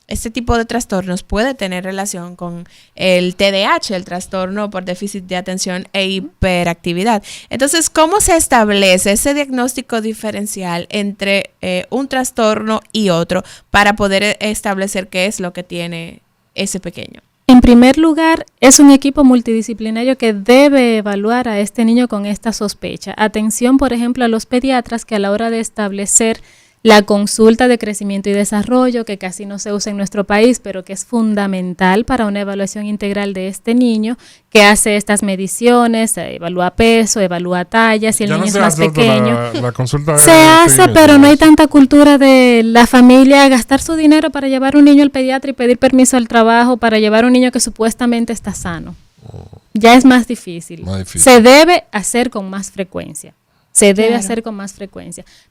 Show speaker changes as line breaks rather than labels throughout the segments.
este tipo de trastornos puede tener relación con el TDAH, el trastorno por déficit de atención e hiperactividad. Entonces, ¿cómo se establece ese diagnóstico diferencial entre un trastorno y otro para poder establecer qué es lo que tiene ese pequeño?
En primer lugar, es un equipo multidisciplinario que debe evaluar a este niño con esta sospecha. Atención, por ejemplo, a los pediatras que a la hora de establecer la consulta de crecimiento y desarrollo, que casi no se usa en nuestro país, pero que es fundamental para una evaluación integral de este niño, que hace estas mediciones, evalúa peso, evalúa talla, si el niño es más pequeño.
La consulta
se hace, pero no hay tanta cultura de la familia gastar su dinero para llevar un niño al pediatra y pedir permiso al trabajo para llevar un niño que supuestamente está sano. Ya es más difícil. Se debe hacer con más frecuencia.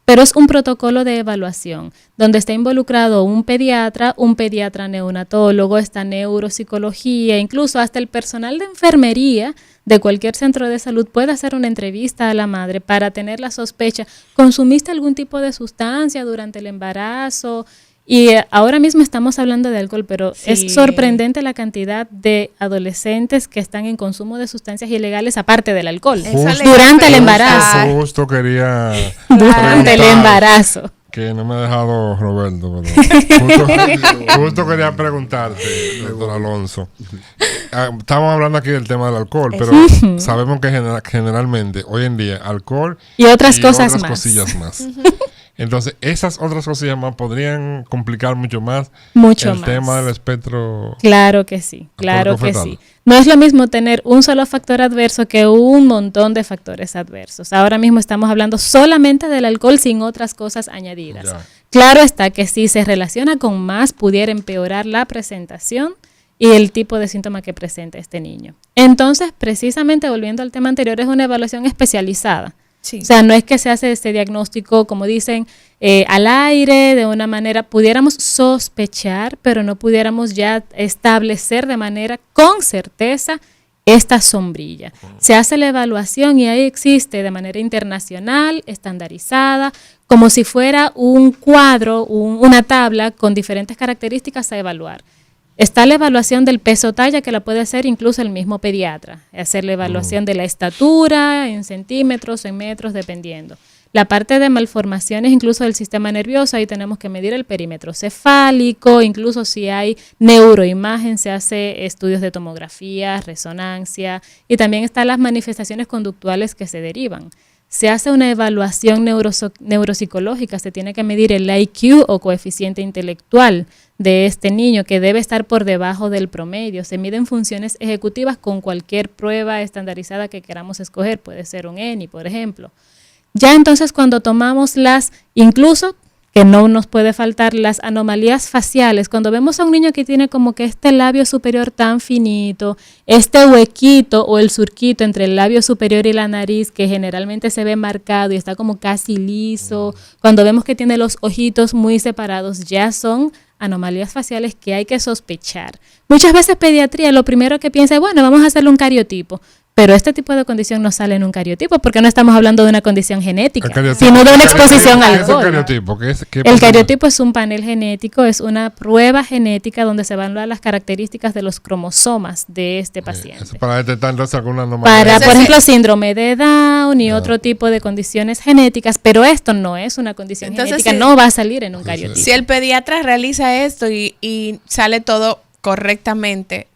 Pero es un protocolo de evaluación donde está involucrado un pediatra neonatólogo, está neuropsicología, incluso hasta el personal de enfermería de cualquier centro de salud puede hacer una entrevista a la madre para tener la sospecha, ¿consumiste algún tipo de sustancia durante el embarazo? Y ahora mismo estamos hablando de alcohol, pero sí, es sorprendente la cantidad de adolescentes que están en consumo de sustancias ilegales aparte del alcohol durante el embarazo.
Justo quería
durante el embarazo.
Que no me ha dejado Roberto, pero justo quería preguntarte, doctor Alonso. Estamos hablando aquí del tema del alcohol, pero sabemos que generalmente hoy en día alcohol
y otras
cosillas más. Entonces, esas otras cosillas más podrían complicar mucho más el tema del espectro.
Claro que sí, claro que sí. No es lo mismo tener un solo factor adverso que un montón de factores adversos. Ahora mismo estamos hablando solamente del alcohol sin otras cosas añadidas. Ya. Claro está que si se relaciona con más, pudiera empeorar la presentación y el tipo de síntoma que presenta este niño. Entonces, precisamente volviendo al tema anterior, es una evaluación especializada. Sí. O sea, no es que se hace este diagnóstico, como dicen, al aire, de una manera, pudiéramos sospechar, pero no pudiéramos ya establecer de manera con certeza esta sombrilla. Se hace la evaluación y ahí existe de manera internacional, estandarizada, como si fuera un cuadro, una tabla con diferentes características a evaluar. Está la evaluación del peso talla, que la puede hacer incluso el mismo pediatra. Hacer la evaluación de la estatura en centímetros, en metros, dependiendo. La parte de malformaciones, incluso del sistema nervioso, ahí tenemos que medir el perímetro cefálico, incluso si hay neuroimagen, se hace estudios de tomografía, resonancia, y también están las manifestaciones conductuales que se derivan. Se hace una evaluación neuropsicológica, se tiene que medir el IQ o coeficiente intelectual de este niño, que debe estar por debajo del promedio. Se miden funciones ejecutivas con cualquier prueba estandarizada que queramos escoger, puede ser un ENI, por ejemplo. Ya entonces cuando tomamos incluso que no nos puede faltar las anomalías faciales, cuando vemos a un niño que tiene como que este labio superior tan finito, este huequito o el surquito entre el labio superior y la nariz que generalmente se ve marcado y está como casi liso, cuando vemos que tiene los ojitos muy separados, ya son anomalías faciales que hay que sospechar. Muchas veces pediatría lo primero que piensa es, bueno, vamos a hacerle un cariotipo. Pero este tipo de condición no sale en un cariotipo porque no estamos hablando de una condición genética, sino de una exposición al alcohol. El cariotipo es un panel genético, es una prueba genética donde se evalúan las características de los cromosomas de este paciente.
Eso para detectar alguna anomalía.
Para, por ejemplo, síndrome de Down y otro tipo de condiciones genéticas, pero esto no es una condición genética, no va a salir en un cariotipo.
Si el pediatra realiza esto y sale todo correctamente,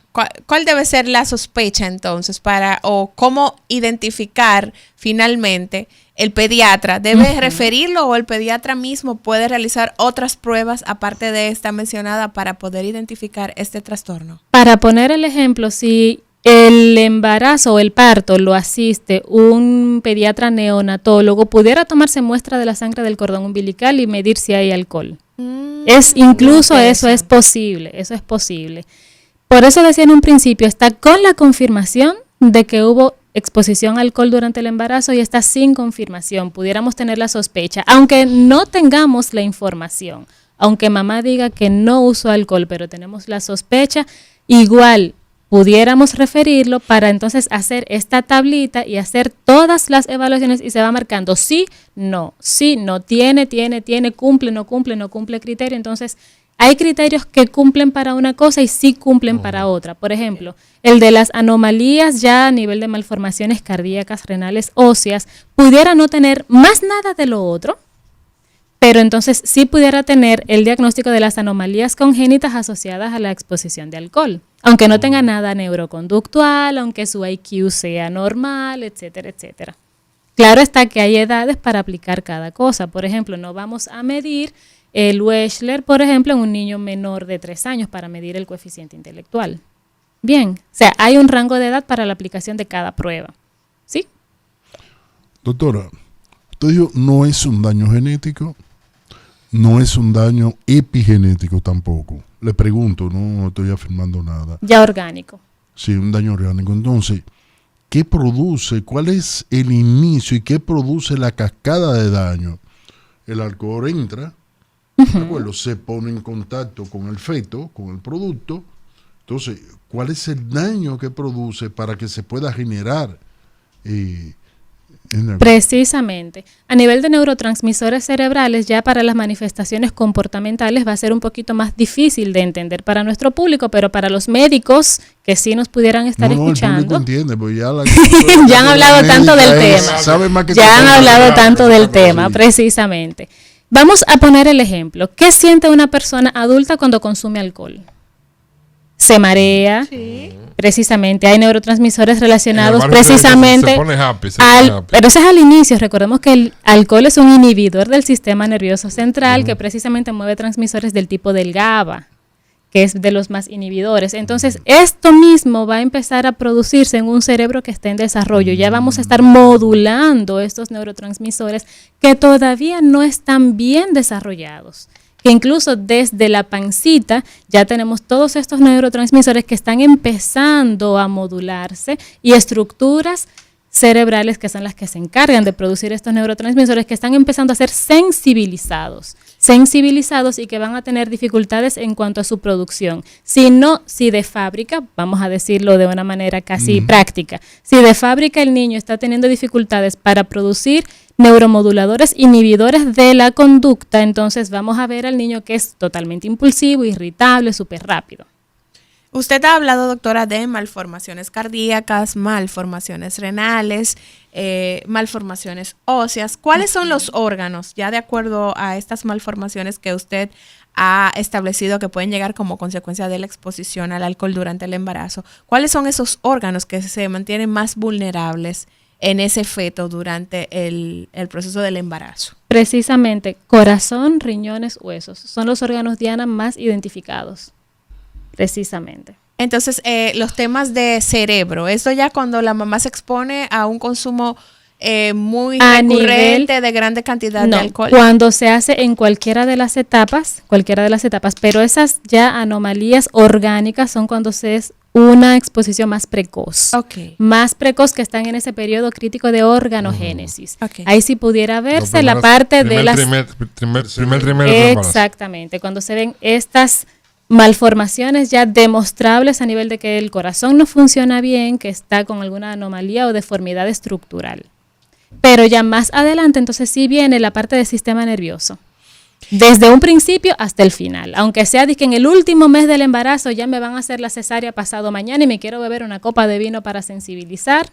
¿cuál debe ser la sospecha entonces o cómo identificar finalmente el pediatra? ¿Debe referirlo o el pediatra mismo puede realizar otras pruebas aparte de esta mencionada para poder identificar este trastorno?
Para poner el ejemplo, si el embarazo o el parto lo asiste un pediatra neonatólogo, pudiera tomarse muestra de la sangre del cordón umbilical y medir si hay alcohol. Eso es posible. Por eso decía en un principio, está con la confirmación de que hubo exposición a alcohol durante el embarazo y está sin confirmación. Pudiéramos tener la sospecha, aunque no tengamos la información, aunque mamá diga que no usó alcohol, pero tenemos la sospecha, igual pudiéramos referirlo para entonces hacer esta tablita y hacer todas las evaluaciones y se va marcando sí, no, tiene, cumple, no cumple criterio. Entonces, Hay criterios que cumplen para una cosa y sí cumplen para otra. Por ejemplo, el de las anomalías ya a nivel de malformaciones cardíacas, renales, óseas, pudiera no tener más nada de lo otro, pero entonces sí pudiera tener el diagnóstico de las anomalías congénitas asociadas a la exposición de alcohol, aunque no tenga nada neuroconductual, aunque su IQ sea normal, etcétera, etcétera. Claro está que hay edades para aplicar cada cosa. Por ejemplo, no vamos a medir el Wechsler, por ejemplo, en un niño menor de 3 años para medir el coeficiente intelectual. Bien, o sea, hay un rango de edad para la aplicación de cada prueba. ¿Sí?
Doctora, usted dijo, no es un daño genético, no es un daño epigenético tampoco. Le pregunto, no estoy afirmando nada.
Ya orgánico.
Sí, un daño orgánico. Entonces, ¿qué produce? ¿Cuál es el inicio y qué produce la cascada de daño? El alcohol entra, ¿de acuerdo? Se pone en contacto con el feto, con el producto. Entonces, ¿cuál es el daño que produce para que se pueda generar?
Precisamente. A nivel de neurotransmisores cerebrales, ya para las manifestaciones comportamentales va a ser un poquito más difícil de entender para nuestro público, pero para los médicos que sí nos pudieran estar escuchando.
El público entiende, pues
ya han hablado tanto del tema. Ya han hablado tanto del tema, precisamente. Vamos a poner el ejemplo. ¿Qué siente una persona adulta cuando consume alcohol? Se marea. Sí. Precisamente, hay neurotransmisores relacionados precisamente se pone happy. Pero eso es al inicio. Recordemos que el alcohol es un inhibidor del sistema nervioso central que precisamente mueve transmisores del tipo del GABA, que es de los más inhibidores. Entonces, esto mismo va a empezar a producirse en un cerebro que está en desarrollo. Ya vamos a estar modulando estos neurotransmisores que todavía no están bien desarrollados. Que incluso desde la pancita ya tenemos todos estos neurotransmisores que están empezando a modularse y estructuras cerebrales que son las que se encargan de producir estos neurotransmisores que están empezando a ser sensibilizados y que van a tener dificultades en cuanto a su producción. Si de fábrica, vamos a decirlo de una manera casi práctica, si de fábrica el niño está teniendo dificultades para producir neuromoduladores inhibidores de la conducta, entonces vamos a ver al niño que es totalmente impulsivo, irritable, súper rápido.
Usted ha hablado, doctora, de malformaciones cardíacas, malformaciones renales, malformaciones óseas. ¿Cuáles son los órganos, ya de acuerdo a estas malformaciones que usted ha establecido que pueden llegar como consecuencia de la exposición al alcohol durante el embarazo? ¿Cuáles son esos órganos que se mantienen más vulnerables en ese feto durante el proceso del embarazo?
Precisamente, corazón, riñones, huesos. Son los órganos diana más identificados. Precisamente.
Entonces, los temas de cerebro, esto ya cuando la mamá se expone a un consumo muy recurrente de grande cantidad de alcohol.
Cuando se hace en cualquiera de las etapas, pero esas ya anomalías orgánicas son cuando se es una exposición más precoz. Más precoz, que están en ese periodo crítico de organogénesis. Ahí sí pudiera verse la parte de las... Primer trimestre. Exactamente, cuando se ven estas malformaciones ya demostrables a nivel de que el corazón no funciona bien, que está con alguna anomalía o deformidad estructural. Pero ya más adelante entonces sí viene la parte del sistema nervioso. Desde un principio hasta el final. Aunque sea de que en el último mes del embarazo ya me van a hacer la cesárea pasado mañana y me quiero beber una copa de vino para sensibilizar,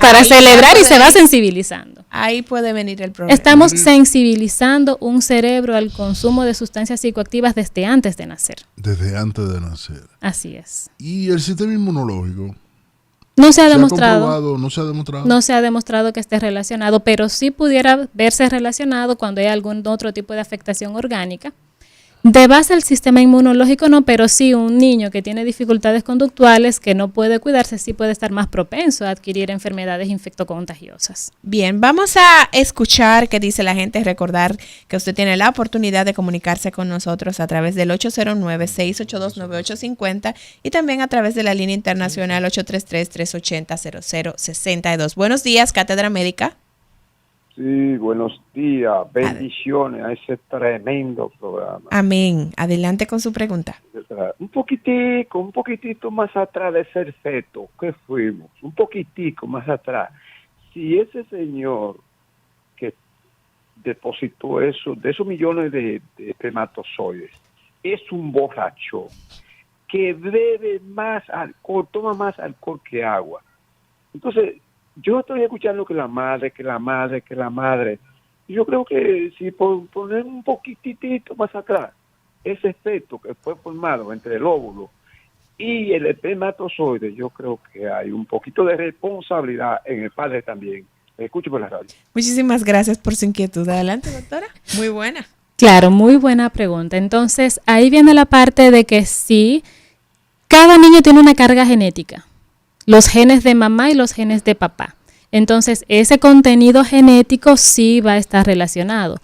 para celebrar y se va sensibilizando.
Ahí puede venir el problema.
Estamos sensibilizando un cerebro al consumo de sustancias psicoactivas desde antes de nacer.
Desde antes de nacer.
Así es.
¿Y el sistema inmunológico?
No se ha demostrado.
No
se ha demostrado que esté relacionado, pero sí pudiera verse relacionado cuando hay algún otro tipo de afectación orgánica. De base al sistema inmunológico no, pero sí un niño que tiene dificultades conductuales, que no puede cuidarse, sí puede estar más propenso a adquirir enfermedades infectocontagiosas.
Bien, vamos a escuchar qué dice la gente, recordar que usted tiene la oportunidad de comunicarse con nosotros a través del 809-682-9850 y también a través de la línea internacional 833-380-0062. Buenos días, Cátedra Médica.
Sí, buenos días, bendiciones a ese tremendo programa.
Amén. Adelante con su pregunta.
Un poquitito más atrás de ser feto, ¿qué fuimos? Un poquitico más atrás. Si ese señor que depositó eso, de esos millones de espermatozoides, es un borracho que bebe más alcohol, toma más alcohol que agua. Entonces, yo estoy escuchando que la madre. Y yo creo que si poner un poquitito más atrás, ese efecto que fue formado entre el óvulo y el espermatozoide, yo creo que hay un poquito de responsabilidad en el padre también. Escucho por la radio.
Muchísimas gracias por su inquietud. Adelante, doctora. Muy buena.
Claro, muy buena pregunta. Entonces, ahí viene la parte de que sí, cada niño tiene una carga genética, los genes de mamá y los genes de papá. Entonces, ese contenido genético sí va a estar relacionado.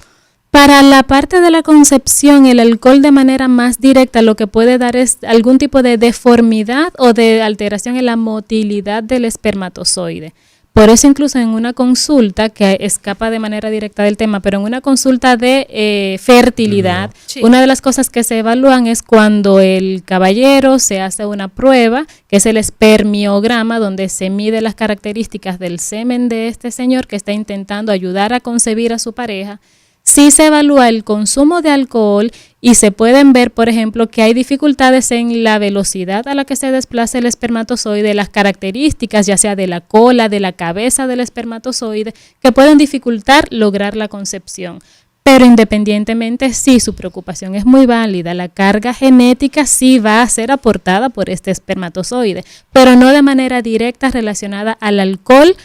Para la parte de la concepción, el alcohol de manera más directa lo que puede dar es algún tipo de deformidad o de alteración en la motilidad del espermatozoide. Por eso incluso en una consulta, que escapa de manera directa del tema, pero en una consulta de fertilidad, sí, una de las cosas que se evalúan es cuando el caballero se hace una prueba, que es el espermiograma, donde se mide las características del semen de este señor que está intentando ayudar a concebir a su pareja. Sí se evalúa el consumo de alcohol y se pueden ver, por ejemplo, que hay dificultades en la velocidad a la que se desplaza el espermatozoide, las características ya sea de la cola, de la cabeza del espermatozoide, que pueden dificultar lograr la concepción. Pero independientemente, sí, su preocupación es muy válida. La carga genética sí va a ser aportada por este espermatozoide, pero no de manera directa relacionada al alcohol,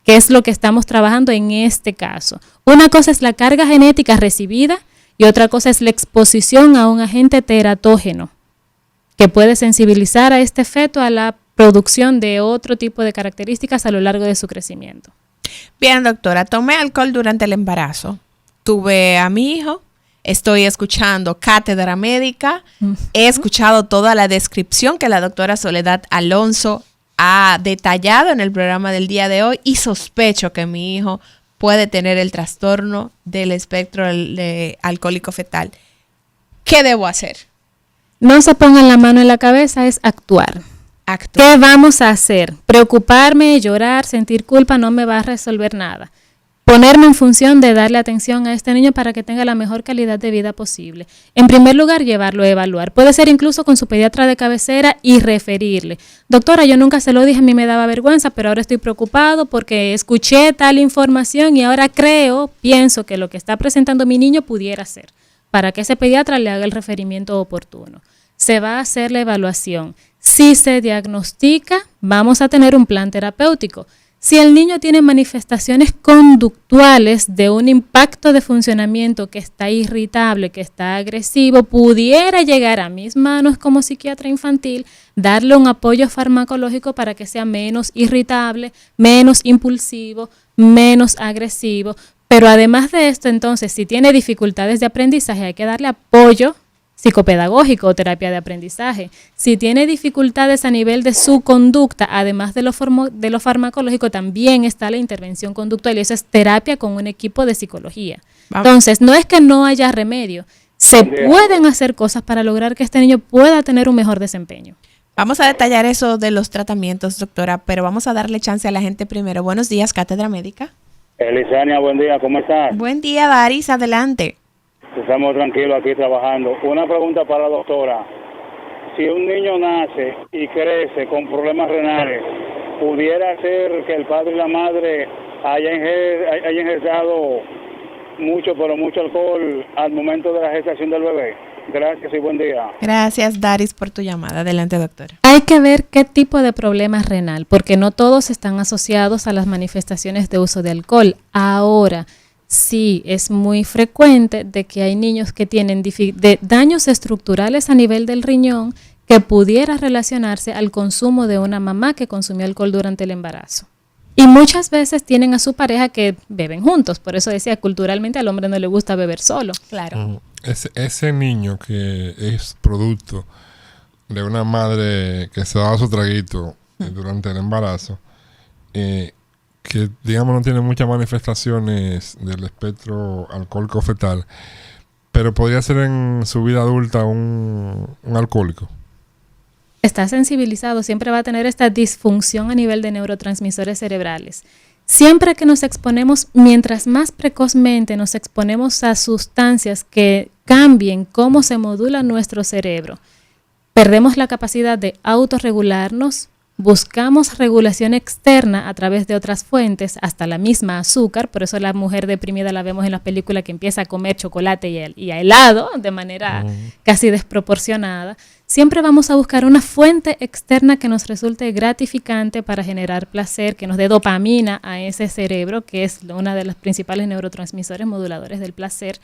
que es lo que estamos trabajando en este caso. Una cosa es la carga genética recibida y otra cosa es la exposición a un agente teratógeno que puede sensibilizar a este feto a la producción de otro tipo de características a lo largo de su crecimiento.
Bien, doctora, tomé alcohol durante el embarazo. Tuve a mi hijo, estoy escuchando cátedra médica, he escuchado toda la descripción que la doctora Soledad Alonso ha detallado en el programa del día de hoy y sospecho que mi hijo puede tener el trastorno del espectro alcohólico fetal. ¿Qué debo hacer?
No se pongan la mano en la cabeza, es actuar. ¿Qué vamos a hacer? Preocuparme, llorar, sentir culpa no me va a resolver nada. Ponerme en función de darle atención a este niño para que tenga la mejor calidad de vida posible. En primer lugar, llevarlo a evaluar. Puede ser incluso con su pediatra de cabecera y referirle. Doctora, yo nunca se lo dije, a mí me daba vergüenza, pero ahora estoy preocupado porque escuché tal información y ahora pienso que lo que está presentando mi niño pudiera ser, para que ese pediatra le haga el referimiento oportuno. Se va a hacer la evaluación. Si se diagnostica, vamos a tener un plan terapéutico. Si el niño tiene manifestaciones conductuales de un impacto de funcionamiento que está irritable, que está agresivo, pudiera llegar a mis manos como psiquiatra infantil, darle un apoyo farmacológico para que sea menos irritable, menos impulsivo, menos agresivo. Pero además de esto, entonces, si tiene dificultades de aprendizaje, hay que darle apoyo psicopedagógico o terapia de aprendizaje. Si tiene dificultades a nivel de su conducta, además de lo farmacológico, también está la intervención conductual y eso es terapia con un equipo de psicología. Vamos. Entonces, no es que no haya remedio, se pueden hacer cosas para lograr que este niño pueda tener un mejor desempeño.
Vamos a detallar eso de los tratamientos, doctora, pero vamos a darle chance a la gente primero. Buenos días, Cátedra Médica.
Elisania, buen día, ¿cómo estás?
Buen día, Daris, adelante.
Estamos tranquilos aquí trabajando. Una pregunta para la doctora. Si un niño nace y crece con problemas renales, ¿pudiera ser que el padre y la madre hayan ingresado mucho alcohol al momento de la gestación del bebé? Gracias y buen día.
Gracias, Daris, por tu llamada. Adelante, doctora.
Hay que ver qué tipo de problema es renal, porque no todos están asociados a las manifestaciones de uso de alcohol. Ahora, sí, es muy frecuente de que hay niños que tienen daños estructurales a nivel del riñón que pudiera relacionarse al consumo de una mamá que consumió alcohol durante el embarazo. Y muchas veces tienen a su pareja que beben juntos. Por eso decía, culturalmente al hombre no le gusta beber solo.
Claro.
Ese niño que es producto de una madre que se daba su traguito durante el embarazo, que digamos no tiene muchas manifestaciones del espectro alcohólico fetal, pero podría ser en su vida adulta un alcohólico.
Está sensibilizado, siempre va a tener esta disfunción a nivel de neurotransmisores cerebrales. siempre que nos exponemos, mientras más precozmente nos exponemos a sustancias que cambien cómo se modula nuestro cerebro, perdemos la capacidad de autorregularnos, buscamos regulación externa a través de otras fuentes, hasta la misma azúcar. Por eso la mujer deprimida la vemos en las películas que empieza a comer chocolate y a helado de manera casi desproporcionada. Siempre vamos a buscar una fuente externa que nos resulte gratificante para generar placer, que nos dé dopamina a ese cerebro, que es una de las principales neurotransmisores moduladores del placer.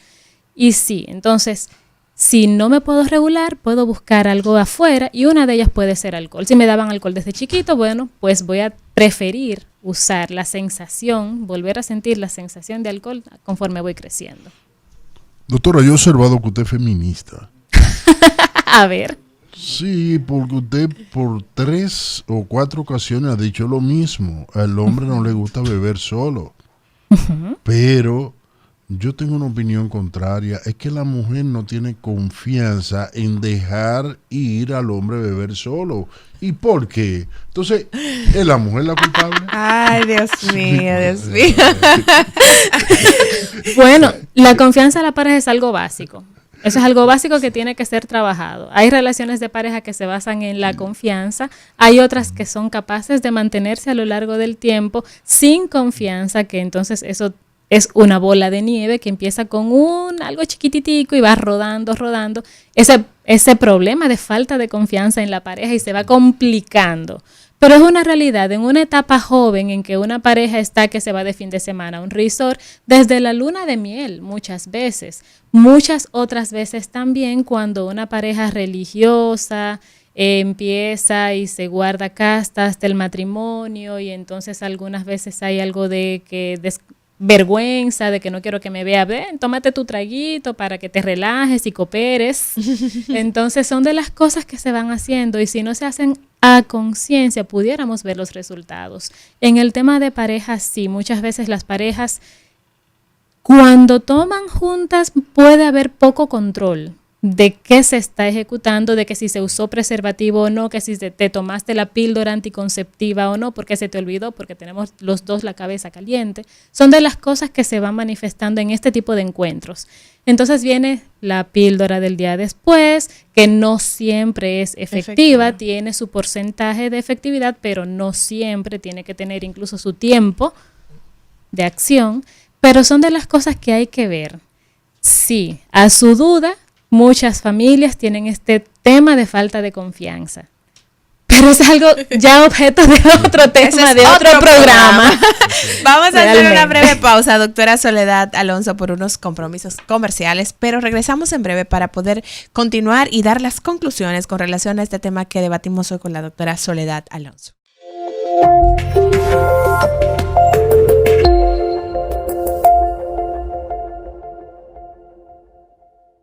Y sí, entonces, si no me puedo regular, puedo buscar algo afuera y una de ellas puede ser alcohol. Si me daban alcohol desde chiquito, bueno, pues voy a preferir usar la sensación, volver a sentir la sensación de alcohol conforme voy creciendo.
Doctora, yo he observado que usted es feminista.
A ver.
Sí, porque usted por 3 o 4 ocasiones ha dicho lo mismo. Al hombre no le gusta beber solo. Pero yo tengo una opinión contraria. Es que la mujer no tiene confianza en dejar ir al hombre a beber solo. ¿Y por qué? Entonces, ¿es la mujer la culpable?
Ay, Dios mío, Dios mío.
Bueno, la confianza en la pareja es algo básico. Eso es algo básico que tiene que ser trabajado. Hay relaciones de pareja que se basan en la confianza, hay otras que son capaces de mantenerse a lo largo del tiempo sin confianza, que entonces eso es una bola de nieve que empieza con algo chiquititico y va rodando. Ese problema de falta de confianza en la pareja y se va complicando. Pero es una realidad, en una etapa joven en que una pareja está que se va de fin de semana a un resort, desde la luna de miel muchas veces, muchas otras veces también cuando una pareja religiosa empieza y se guarda casta hasta el matrimonio y entonces algunas veces hay algo de que vergüenza, de que no quiero que me vea, ven, tómate tu traguito para que te relajes y cooperes. Entonces son de las cosas que se van haciendo y si no se hacen a conciencia pudiéramos ver los resultados. En el tema de parejas, sí, muchas veces las parejas cuando toman juntas puede haber poco control de qué se está ejecutando, de que si se usó preservativo o no, que si te tomaste la píldora anticonceptiva o no, porque se te olvidó, porque tenemos los dos la cabeza caliente. Son de las cosas que se van manifestando en este tipo de encuentros. Entonces viene la píldora del día después, que no siempre es efectiva, tiene su porcentaje de efectividad, pero no siempre, tiene que tener incluso su tiempo de acción, pero son de las cosas que hay que ver. Sí, a su duda, muchas familias tienen este tema de falta de confianza. Pero es algo ya objeto de otro tema, de otro programa.
Vamos a hacer una breve pausa, doctora Soledad Alonso, por unos compromisos comerciales, pero regresamos en breve para poder continuar y dar las conclusiones con relación a este tema que debatimos hoy con la doctora Soledad Alonso.